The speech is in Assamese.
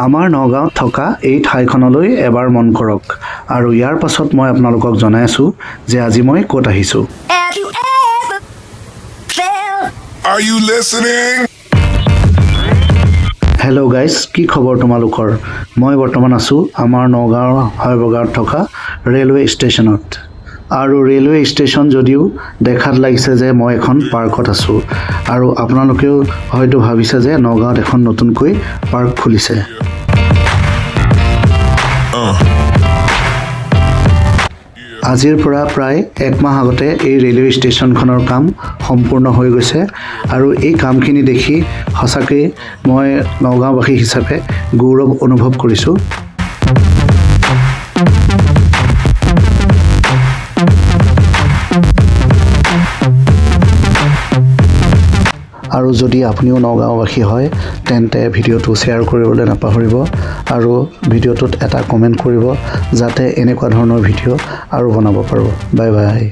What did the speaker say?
আমাৰ নগাঁৱত থকা এই ঠাইখনলৈ এবাৰ মন কৰক আৰু ইয়াৰ পাছত মই আপোনালোকক জনাই আছো যে আজি মই ক'ত আহিছো। Are you listening? Hello' guys, কি খবৰ তোমালোকৰ? মই বৰ্তমান আছো আমাৰ নগাঁৱৰ হাইবগাঁৱত থকা ৰেলৱে ষ্টেচনত। আৰু ৰেলৱে ষ্টেচন যদিও দেখাত লাগিছে যে মই এখন পাৰ্কত আছো আৰু আপোনালোকেও হয়তো ভাবিছে যে নগাঁৱত এখন নতুনকৈ পাৰ্ক খুলিছে। আজিৰ পৰা প্ৰায় এক মাহ আগতে এই ৰেলৱে ষ্টেচনখনৰ কাম সম্পূৰ্ণ হৈ গৈছে আৰু এই কামখিনি দেখি সঁচাকৈ মই নগাঁওবাসী হিচাপে গৌৰৱ অনুভৱ কৰিছোঁ। আৰু যদি আপুনিও নগাঁওবাসী হয় তেন্তে ভিডিঅ'টো শ্বেয়াৰ কৰিবলৈ নাপাহৰিব আৰু ভিডিঅ'টোত এটা কমেণ্ট কৰিব যাতে এনেকুৱা ধৰণৰ ভিডিঅ' আৰু বনাব পাৰোঁ। Bye bye.